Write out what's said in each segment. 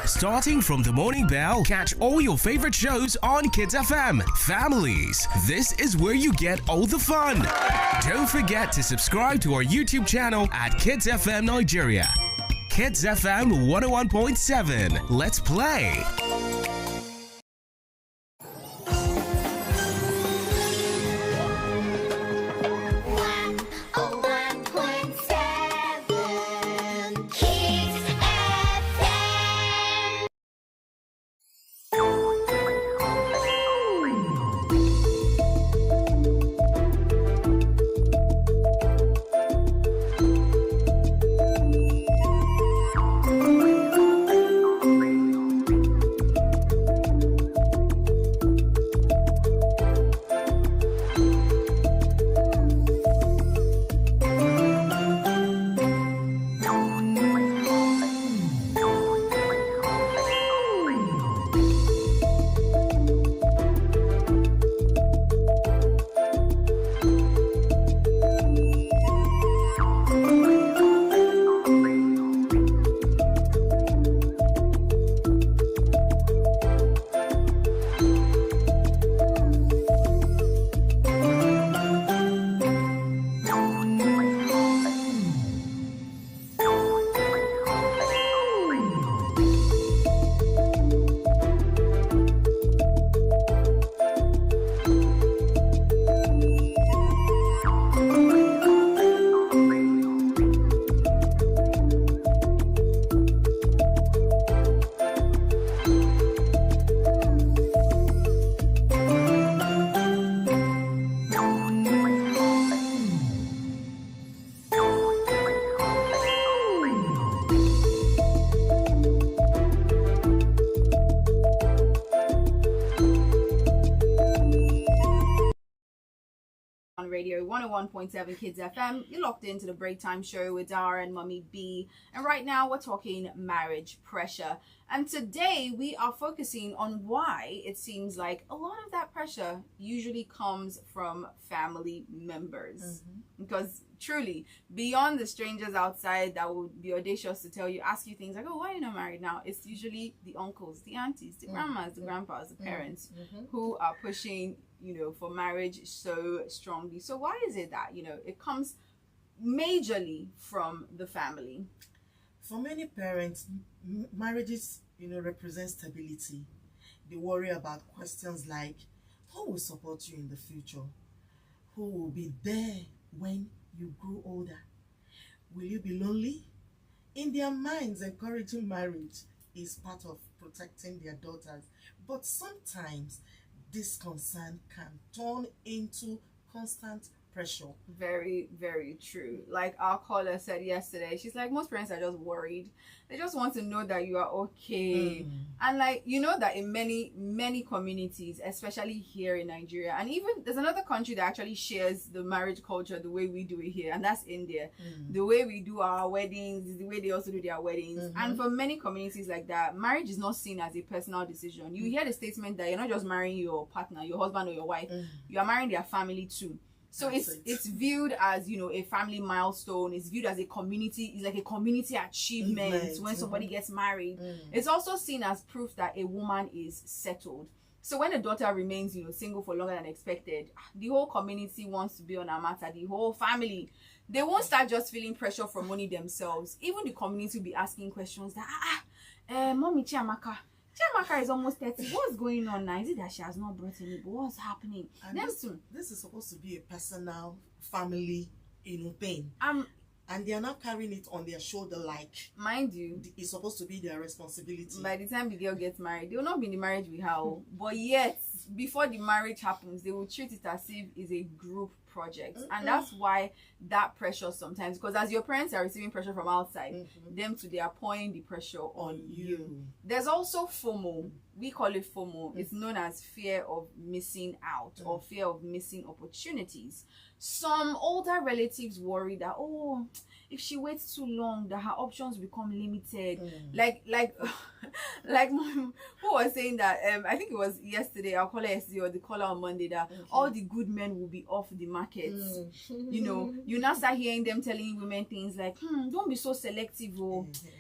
Starting from the morning bell, catch all your favorite shows on Kids FM. Families, this is where you get all the fun. Don't forget to subscribe to our YouTube channel at Kids FM Nigeria. Kids FM 101.7. Let's play. Radio 101.7 Kids FM. You're locked into the Breaktime show with Dara and Mummy B. And right now we're talking marriage pressure. And today we are focusing on why it seems like a lot of that pressure usually comes from family members. Because truly, beyond the strangers outside that would be audacious to ask you things like, oh, why are you not married now? It's usually the uncles, the aunties, the grandmas, the grandpas, the parents who are pushing, for marriage so strongly. So why is it that, it comes majorly from the family? For many parents, marriages, represent stability. They worry about questions like, who will support you in the future? Who will be there when you grow older? Will you be lonely? In their minds, encouraging marriage is part of protecting their daughters. But sometimes this concern can turn into constant pressure. Very, very true. Like our caller said yesterday, she's like, most parents are just worried. They just want to know that you are okay. And that in many communities, especially here in Nigeria, and even there's another country that actually shares the marriage culture the way we do it here, and that's India. The way we do our weddings is the way they also do their weddings. And for many communities like that, marriage is not seen as a personal decision. You hear the statement that you're not just marrying your partner, your husband or your wife, you are marrying their family too. So it's viewed as, a family milestone. It's viewed as a community. It's like a community achievement when somebody gets married. It's also seen as proof that a woman is settled. So when a daughter remains, single for longer than expected, the whole community wants to be on her matter. The whole family, they won't start just feeling pressure from only themselves. Even the community will be asking questions that, Mommy Chiamaka is almost 30. What's going on now? Is it that she has not brought any? But what's happening? And this is supposed to be a personal, family, thing. And they are now carrying it on their shoulder like, mind you, it's supposed to be their responsibility. By the time the girl gets married, they will not be in the marriage with her. But yet, before the marriage happens, they will treat it as if it's a group project. And that's why that pressure sometimes, because as your parents are receiving pressure from outside, them too, they are pouring the pressure on you. There's also FOMO. We call it FOMO. It's known as fear of missing out or fear of missing opportunities. Some older relatives worry that, if she waits too long, that her options become limited. Like like who was saying that I think it was yesterday, I'll call it yesterday or the caller on Monday, that all the good men will be off the market. You know, you now start hearing them telling women things like, don't be so selective,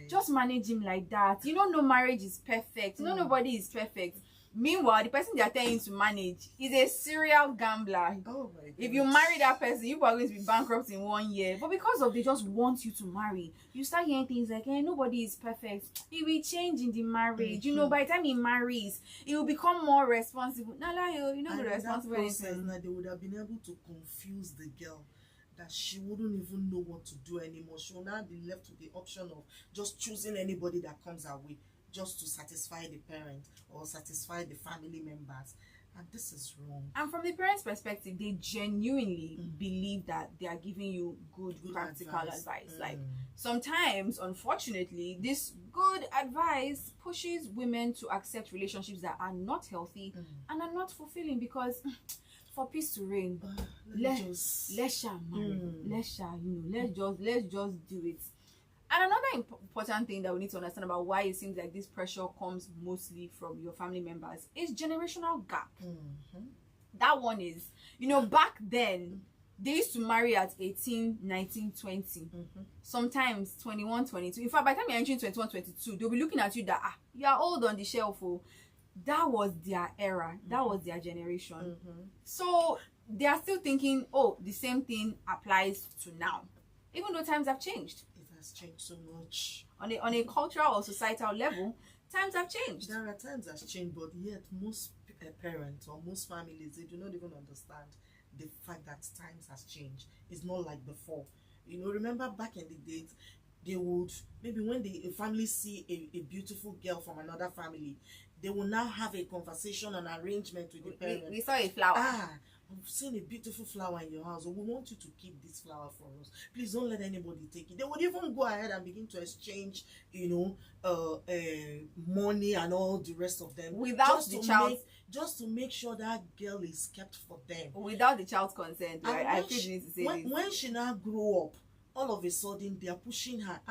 just manage him like that. You know, no marriage is perfect. You know, nobody is perfect. Meanwhile, the person they are telling you to manage is a serial gambler. Oh my God. If you marry that person, you are going to be bankrupt in 1 year. But because of they just want you to marry, you start hearing things like, nobody is perfect. He will change in the marriage. You know, by the time he marries, he will become more responsible. You're not responsible. They would have been able to confuse the girl, that she wouldn't even know what to do anymore. She will now be left with the option of just choosing anybody that comes her way, just to satisfy the parent or satisfy the family members. And this is wrong. And from the parents' perspective, they genuinely believe that they are giving you good practical advice. Like, sometimes, unfortunately, this good advice pushes women to accept relationships that are not healthy and are not fulfilling, because for peace to reign, let's marry. Let's just do it. And another important thing that we need to understand about why it seems like this pressure comes mostly from your family members is generational gap. That one is, you know, back then, they used to marry at 18, 19, 20. Sometimes 21, 22. In fact, by the time you're entering 21, 22, they'll be looking at you that, you are old on the shelf. That was their era. That was their generation. So they are still thinking, the same thing applies to now. Even though times have changed. Changed so much on a cultural or societal level. Times have changed. There are times has changed, but yet most parents or most families, they do not even understand the fact that times has changed. It's not like before. You know, remember back in the days, they would, maybe when a family see a beautiful girl from another family, they will now have a conversation, an arrangement with the parents. We saw a flower. I've seen a beautiful flower in your house. We want you to keep this flower for us. Please don't let anybody take it. They would even go ahead and begin to exchange, money and all the rest of them. Without the child. Just to make sure that girl is kept for them. Without the child's consent, right? I feel you need to say this. When she now grew up, all of a sudden they are pushing her.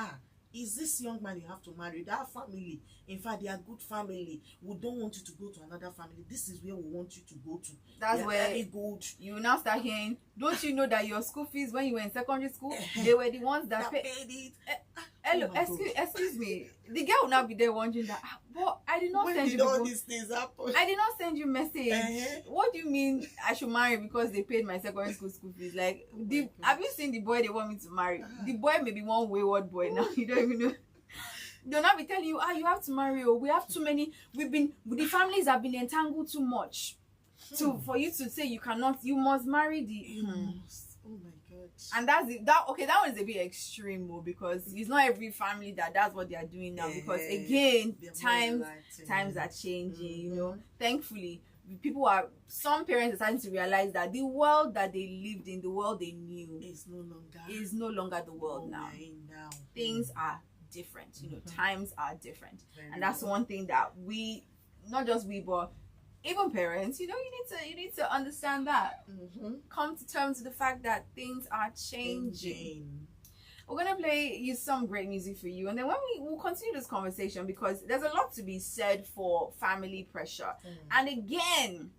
Is this young man you have to marry? That family, in fact, they are good family. We don't want you to go to another family. This is where we want you to go to. That's where very good. You now start hearing, don't you know that your school fees when you were in secondary school, they were the ones that paid it? Hello, excuse me. The girl will now be there wondering that, but I did not send you. When did all these things happen? I did not send you message. What do you mean I should marry because they paid my secondary school fees? Like, have you seen the boy they want me to marry? The boy may be one wayward boy now. You don't even know. They'll not be telling you, you have to marry, or we have too many. The families have been entangled too much. For you to say you cannot, you must marry the. Oh my God. And that's it. That one is a bit extreme, because it's not every family that's what they are doing now. Because again, times are changing. You know, thankfully, some parents are starting to realize that the world that they lived in, the world they knew, is no longer the world now. Things are different. You know, times are different, and that's one thing that not just we, but even parents, you need to understand that. Come to terms with the fact that things are changing. We're gonna play some great music for you, and then we'll continue this conversation, because there's a lot to be said for family pressure. And again,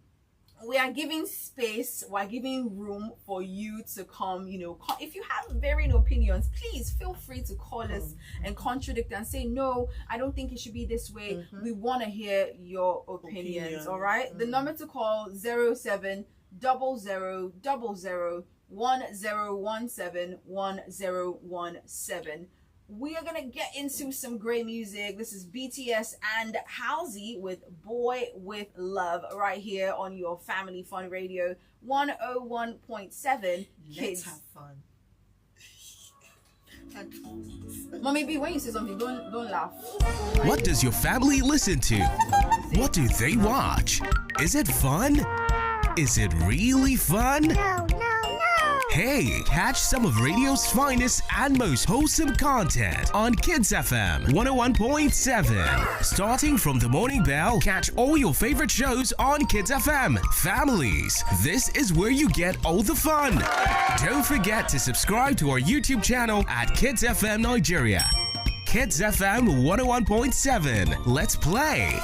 we are giving space, we're giving room for you to come. If you have varying opinions, please feel free to call us and contradict and say, no, I don't think it should be this way. We want to hear your opinions. All right, the number to call 070010171017. We are gonna get into some great music. This is BTS and Halsey with Boy With Love right here on your Family Fun Radio 101.7 Kids. Let's have fun. Mommy B, when you say something, don't laugh. What does your family listen to? What do they watch? Is it fun? Is it really fun? No. Hey, catch some of radio's finest and most wholesome content on Kids FM 101.7. Starting from the morning bell, catch all your favorite shows on Kids FM. Families, this is where you get all the fun. Don't forget to subscribe to our YouTube channel at Kids FM Nigeria. Kids FM 101.7. Let's play.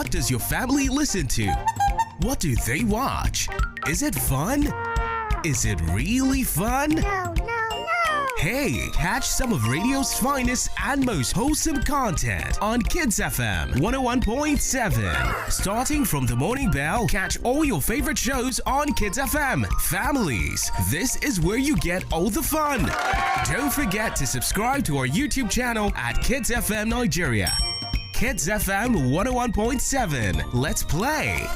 What does your family listen to? What do they watch? Is it fun? Is it really fun? No. Hey, catch some of radio's finest and most wholesome content on Kids FM 101.7. Starting from the morning bell, catch all your favorite shows on Kids FM. Families, this is where you get all the fun. Don't forget to subscribe to our YouTube channel at Kids FM Nigeria. Kids FM 101.7. Let's play.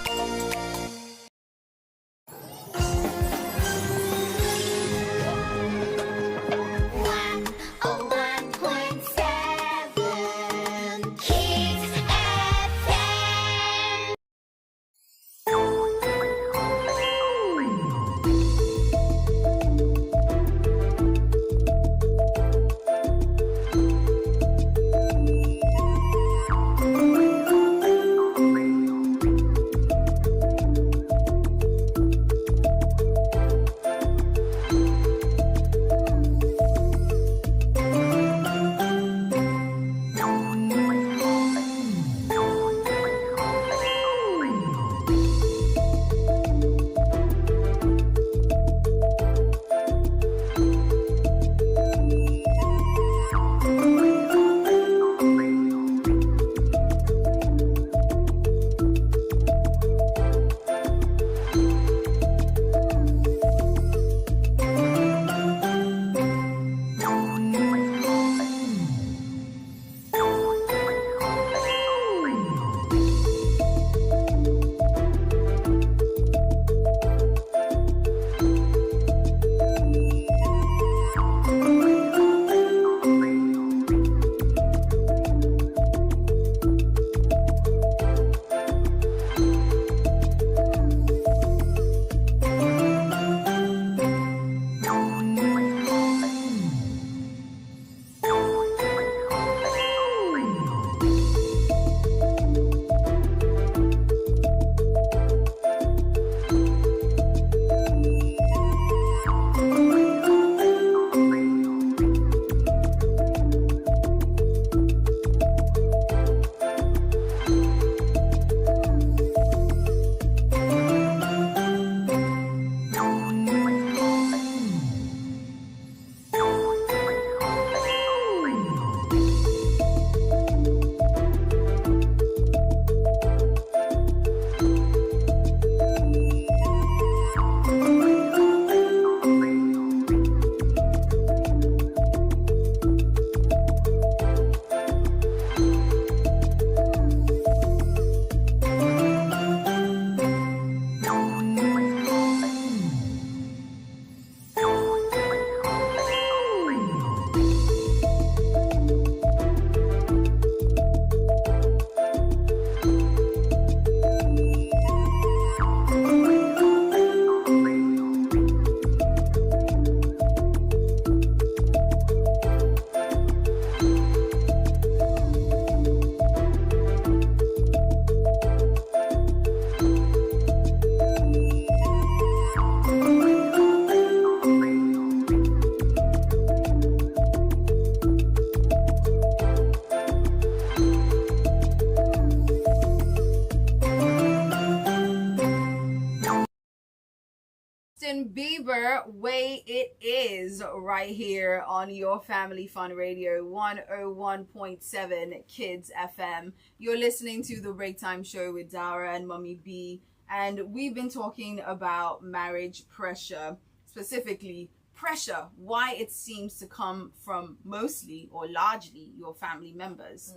way it is right here on your Family Fun Radio 101.7 Kids FM. You're listening to the Breaktime show with Dara and Mommy B, and we've been talking about marriage pressure, specifically pressure, why it seems to come from mostly or largely your family members.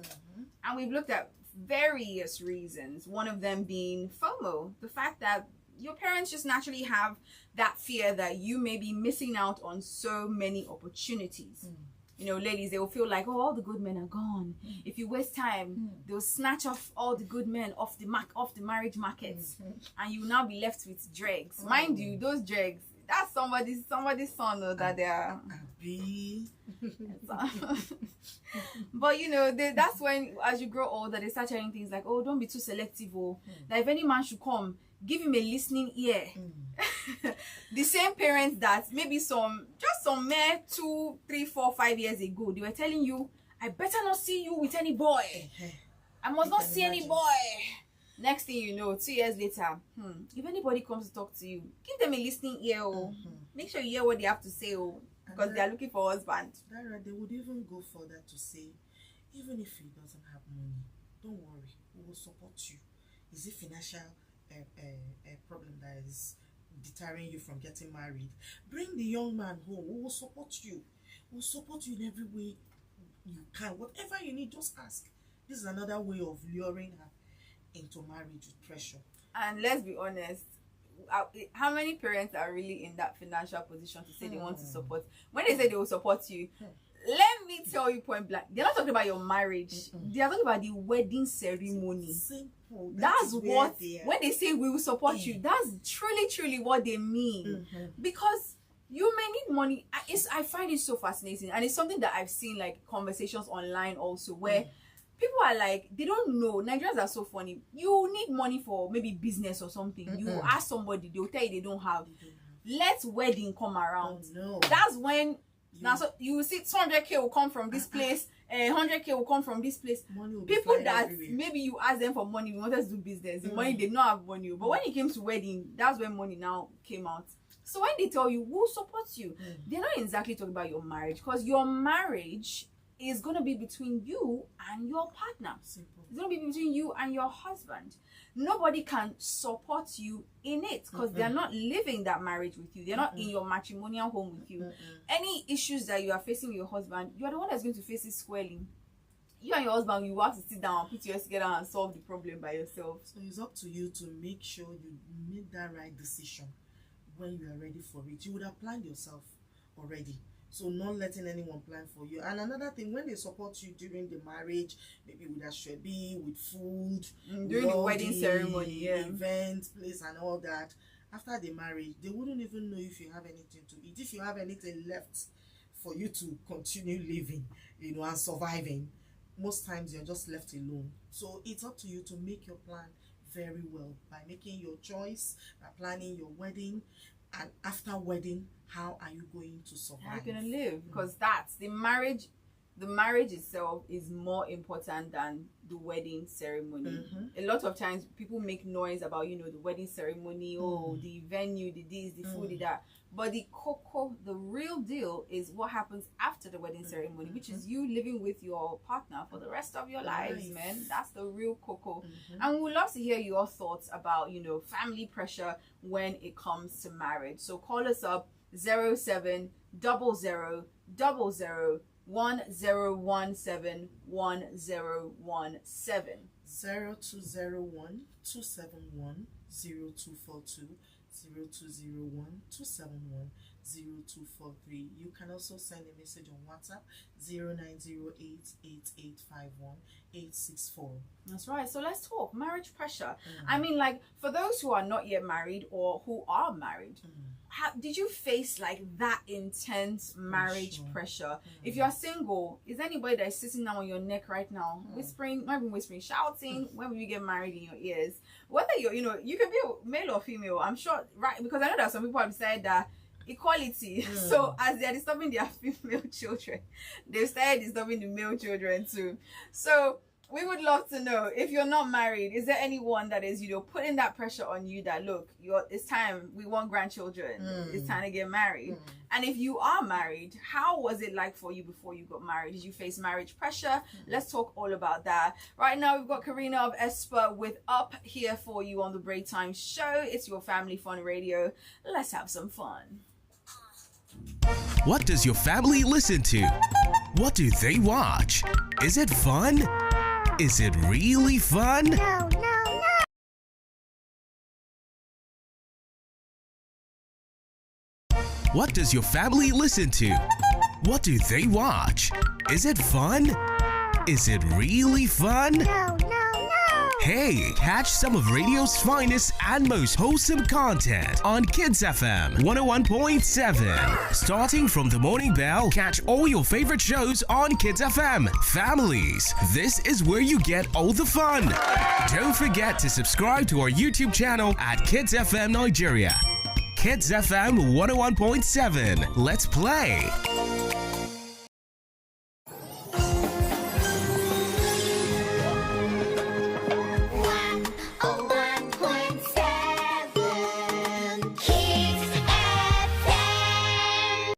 And we've looked at various reasons, one of them being FOMO, the fact that your parents just naturally have that fear that you may be missing out on so many opportunities. You know, ladies, they will feel like, oh, all the good men are gone. If you waste time, they'll snatch off all the good men off the marriage markets, and you will now be left with dregs. Mind you, those dregs, that's somebody's son that they are. But you know, that's when, as you grow older, they start hearing things like, oh, don't be too selective, oh, that if any man should come, give him a listening ear. The same parents that maybe some mere 2, 3, 4, 5 years ago, they were telling you, I better not see you with any boy. I must not see any boy. Next thing you know, 2 years later, if anybody comes to talk to you, give them a listening ear. Make sure you hear what they have to say, because they are looking for a husband. Dara, they would even go further to say, even if he doesn't have money, don't worry, we will support you. Is it financial problem that is deterring you from getting married? Bring the young man home. We will support you. We'll support you in every way you can. Whatever you need, just ask. This is another way of luring her into marriage with pressure. And let's be honest, how many parents are really in that financial position to say they want to support? When they say they will support you, let me tell you point blank, they're not talking about your marriage. They are talking about the wedding ceremony. Simple. That's what, when they say we will support you, that's truly what they mean. Because you may need money. I find it so fascinating, and it's something that I've seen, like conversations online also, where people are like, they don't know. Nigerians are so funny. You need money for maybe business or something. You ask somebody, they'll tell you they don't have. Let wedding come around. That's when now, so you will see 200k will come from this place, 100k will come from this place. People that everywhere. Maybe you ask them for money, we wanted to do business, the money, they don't have money. But when it came to wedding, that's when money now came out. So when they tell you who supports you, they're not exactly talking about your marriage, because your marriage is going to be between you and your partner. Simple. It's going to be between you and your husband. Nobody can support you in it, because they're not living that marriage with you. They're not in your matrimonial home with you. Any issues that you are facing with your husband, you are the one that's going to face it squarely. You and your husband, you will have to sit down and put your heads together and solve the problem by yourself. So it's up to you to make sure you make that right decision when you are ready for it. You would have planned yourself already. So not letting anyone plan for you. And another thing, when they support you during the marriage, maybe with a shebi, with food, during the wedding ceremony, event, place and all that, after the marriage, they wouldn't even know if you have anything to eat, if you have anything left for you to continue living, you know, and surviving. Most times you're just left alone. So it's up to you to make your plan very well by making your choice, by planning your wedding. And after wedding, how are you going to survive? How are you going to live? Because that's the marriage. The marriage itself is more important than the wedding ceremony. A lot of times people make noise about, you know, the wedding ceremony, the venue, the this, the food, the that. But the cocoa, the real deal, is what happens after the wedding ceremony, which is you living with your partner for the rest of your lives, man. That's the real cocoa. And we would love to hear your thoughts about, you know, family pressure when it comes to marriage. So call us up 0700 00 1017 1017 0201 271 0242 0201 271 0243. You can also send a message on WhatsApp 0908 8851 864. That's right. So let's talk marriage pressure. I mean, like, for those who are not yet married or who are married, how did you face like that intense marriage pressure? If you're single, is there anybody that is sitting down on your neck right now, whispering, not even whispering, shouting, when will you get married in your ears? Whether you're, you know, you can be male or female, I'm sure, right? Because I know that some people have said that equality. So as they're disturbing their female children, they've started disturbing the male children too. So We would love to know, if you're not married, is there anyone that is, putting that pressure on you that, look, it's time, we want grandchildren, it's time to get married. And if you are married, how was it like for you before you got married? Did you face marriage pressure? Let's talk all about that. Right now, we've got Karina of Esper with Up here for you on the Breaktime show. It's your family fun radio. Let's have some fun. What does your family listen to? What do they watch? Is it fun? Is it really fun? No, no, no. What does your family listen to? What do they watch? Is it fun? Is it really fun? No, no, no. Hey, catch some of radio's finest and most wholesome content on Kids FM 101.7. Starting from the morning bell, catch all your favorite shows on Kids FM. Families, this is where you get all the fun. Don't forget to subscribe to our YouTube channel at Kids FM Nigeria. Kids FM 101.7. Let's play. 101.7 Kids FM.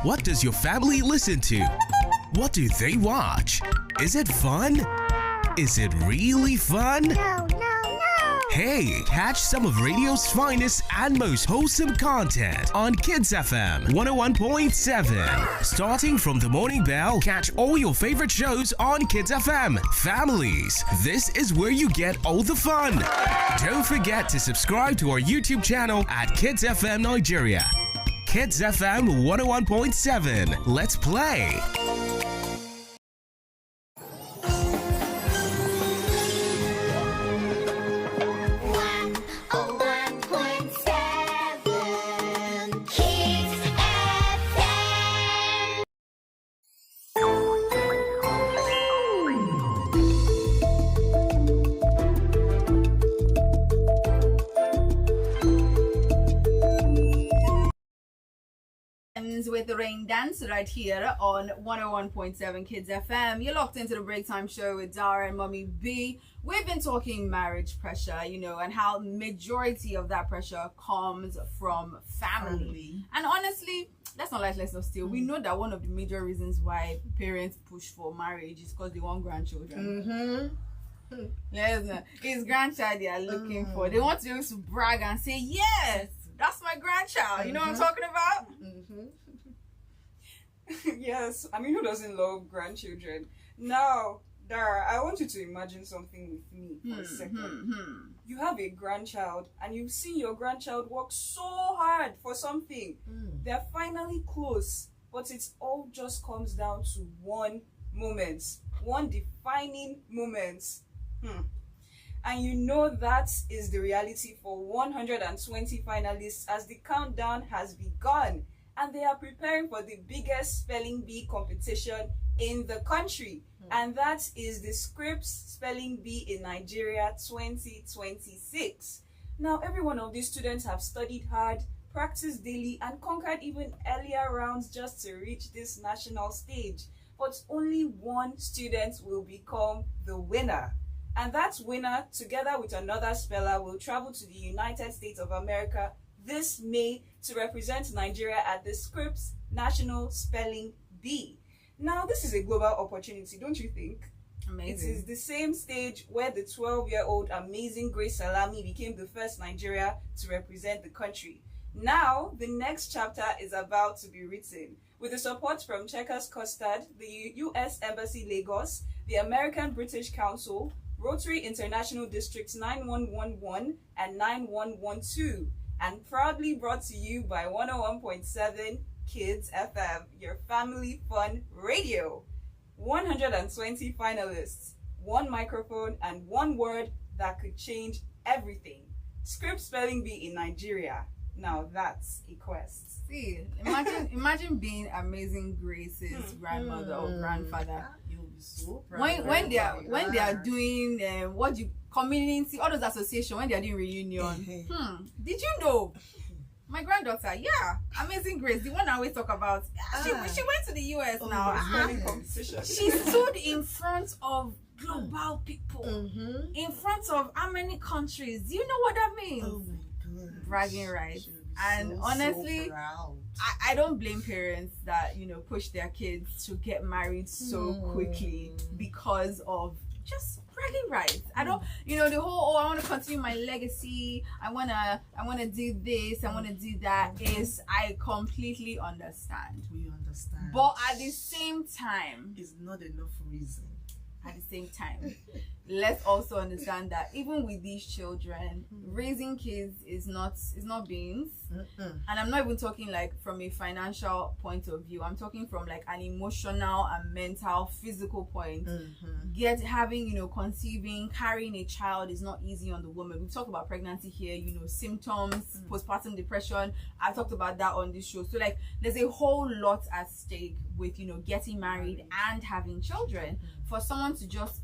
What does your family listen to? What do they watch? Is it fun? Is it really fun? No, no, no. Hey, catch some of radio's finest and most wholesome content on Kids FM 101.7. Starting from the morning bell, catch all your favorite shows on Kids FM. Families, this is where you get all the fun. Don't forget to subscribe to our YouTube channel at Kids FM Nigeria. Kids FM 101.7. Let's play. 101.7 Kids FM. With the rain dance right here on 101.7 Kids FM. You're locked into the Breaktime show with Dara and Mommy B. We've been talking marriage pressure, and how majority of that pressure comes from family. And honestly, let's not let's not steal. We know that one of the major reasons why parents push for marriage is because they want grandchildren. It's grandchild they are looking for. They want to be able to brag and say, yes, that's my grandchild. You know what I'm talking about? Yes, I mean, who doesn't love grandchildren? Now, Dara, I want you to imagine something with me for a second. You have a grandchild and you've seen your grandchild work so hard for something. They're finally close, but it all just comes down to one moment, one defining moment. And you know that is the reality for 120 finalists as the countdown has begun. And they are preparing for the biggest spelling bee competition in the country. And that is the Scripps Spelling Bee in Nigeria 2026. Now, every one of these students have studied hard, practiced daily, and conquered even earlier rounds just to reach this national stage. But only one student will become the winner. And that winner, together with another speller, will travel to the United States of America this May to represent Nigeria at the Scripps National Spelling Bee. Now, this is a global opportunity, don't you think? Amazing. It is the same stage where the 12-year-old amazing Grace Salami became the first Nigeria to represent the country. Now, the next chapter is about to be written. With the support from Checkers Custard, the U.S. Embassy Lagos, the American British Council, Rotary International Districts 9111 and 9112. And proudly brought to you by 101.7 Kids FM, your family fun radio. 120 finalists, one microphone, and one word that could change everything. Scripps Spelling Bee in Nigeria. Now that's a quest. See, imagine being Amazing Grace's grandmother or grandfather. You'll be so proud. When they are doing community, all those association, when they are doing reunion. Did you know? My granddaughter, Amazing Grace, the one I always talk about. She went to the US now. Competition. She stood in front of global people, in front of how many countries? Do you know what that means? Oh my God. Bragging rights. She'll be And so honestly, proud. I don't blame parents that push their kids to get married so quickly because of just bragging rights. I don't, the whole I want to continue my legacy. I wanna do this. I wanna do that. Is I completely understand. We understand. But at the same time, It's not enough reason. at the same time, let's also understand that even with these children, raising kids is not beans. And I'm not even talking like from a financial point of view. I'm talking from like an emotional and mental, physical point. Conceiving, carrying a child is not easy on the woman. We talk about pregnancy here, symptoms, postpartum depression. I've talked about that on this show. So like there's a whole lot at stake with getting married and having children. For someone to just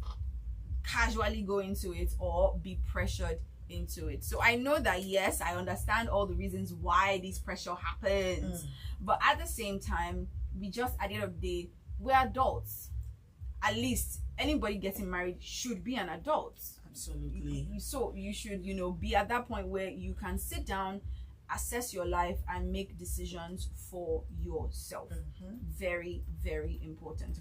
casually go into it or be pressured into it. So I know that, yes, I understand all the reasons why this pressure happens, but at the same time, we just, at the end of the day, we're adults. At least anybody getting married should be an adult. Absolutely. So you should, be at that point where you can sit down assess your life and make decisions for yourself. Very, very important.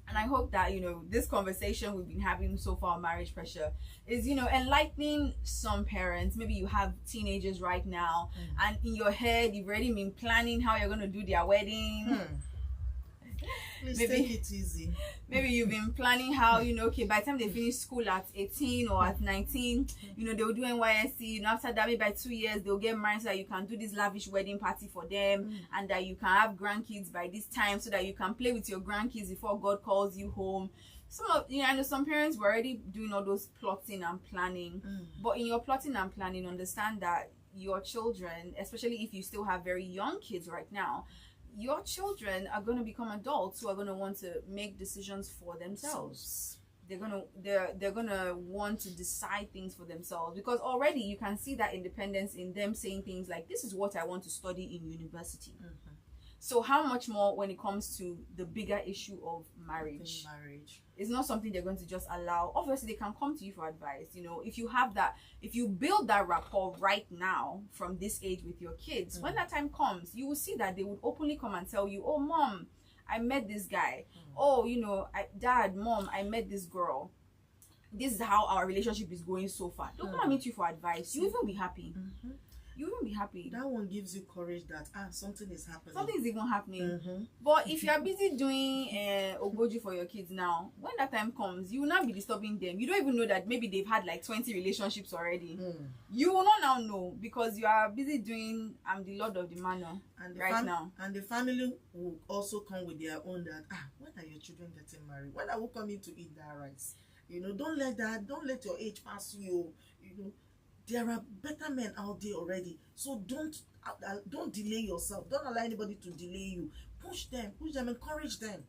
And I hope that, this conversation we've been having so far on marriage pressure is, enlightening some parents. Maybe you have teenagers right now, and in your head, you've already been planning how you're going to do their wedding. Please take it easy. Maybe you've been planning how, okay, by the time they finish school at 18 or at 19, they'll do NYSC. After that, maybe by 2 years, they'll get married so that you can do this lavish wedding party for them, and that you can have grandkids by this time so that you can play with your grandkids before God calls you home. I know some parents were already doing all those plotting and planning. But in your plotting and planning, understand that your children, especially if you still have very young kids right now, your children are going to become adults who are going to want to make decisions for themselves. They're gonna want to decide things for themselves, because already you can see that independence in them saying things like, this is what I want to study in university. So how much more when it comes to the bigger issue of marriage? It's not something they're going to just allow. Obviously, they can come to you for advice. If you build that rapport right now from this age with your kids, when that time comes, you will see that they would openly come and tell you, oh, mom, I met this guy. Oh, dad, mom, I met this girl. This is how our relationship is going so far. They'll come and meet you for advice. You even be happy. You won't be happy. That one gives you courage that something is happening. Something is even happening. But if you are busy doing ogoji for your kids now, when that time comes, you will not be disturbing them. You don't even know that maybe they've had like 20 relationships already. You will not now know, because you are busy doing I'm the Lord of the Manor now. And the family will also come with their own that when are your children getting married? When are we coming to eat that rice? Don't let your age pass you. There are better men out there already. So don't delay yourself. Don't allow anybody to delay you. Push them, encourage them.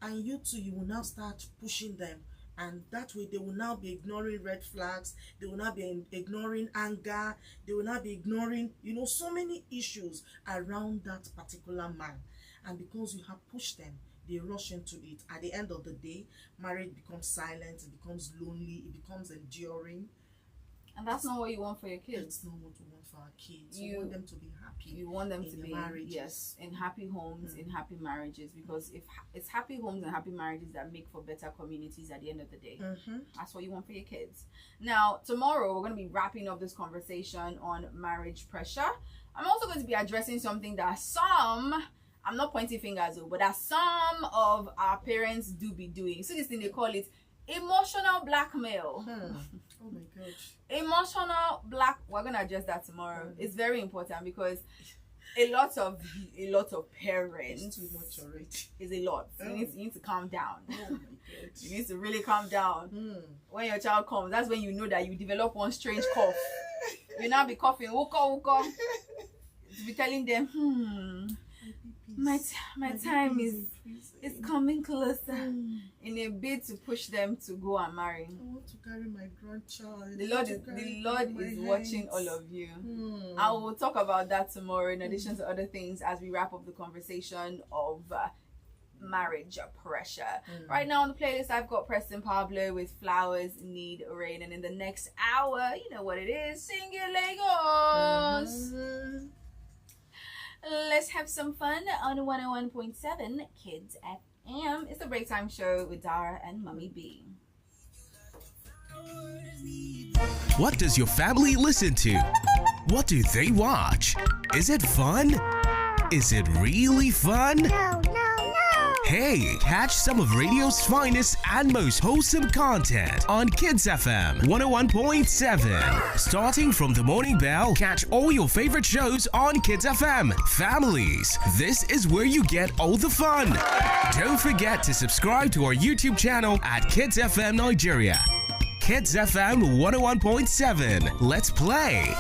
And you too, you will now start pushing them. And that way they will now be ignoring red flags. They will now be ignoring anger. They will now be ignoring, so many issues around that particular man. And because you have pushed them, they rush into it. At the end of the day, marriage becomes silent, it becomes lonely, it becomes enduring. And that's not what you want for your kids. It's not what we want for our kids. You want them to be happy. You want them to be marriages. Yes, in happy homes, in happy marriages. Because if it's happy homes and happy marriages that make for better communities at the end of the day. That's what you want for your kids. Now, tomorrow we're going to be wrapping up this conversation on marriage pressure. I'm also going to be addressing something that I'm not pointing fingers, but that some of our parents do be doing. So this thing, they call it emotional blackmail. Oh my gosh. Emotional we're gonna address that tomorrow. It's very important, because a lot of parents, it's too much already. Is a lot. You need to calm down. Oh my God. You need to really calm down. When your child comes, that's when you know that you develop one strange cough. You now be coughing, wuka. To be telling them, my time is coming closer, in a bid to push them to go and marry. I want to carry my grandchild. The Lord is watching all of you. I will talk about that tomorrow, in addition to other things, as we wrap up the conversation of marriage pressure. Right now on the playlist, I've got Preston Pablo with Flowers Need Rain, and in the next hour, you know what it is, Sing It Lagos. Let's have some fun on 101.7 Kids FM. It's the Breaktime show with Dara and Mummy B. What does your family listen to? What do they watch? Is it fun? Is it really fun? No. Hey, catch some of radio's finest and most wholesome content on Kids FM 101.7. Starting from the morning bell, catch all your favorite shows on Kids FM. Families, this is where you get all the fun. Don't forget to subscribe to our YouTube channel at Kids FM Nigeria. Kids FM 101.7. Let's play.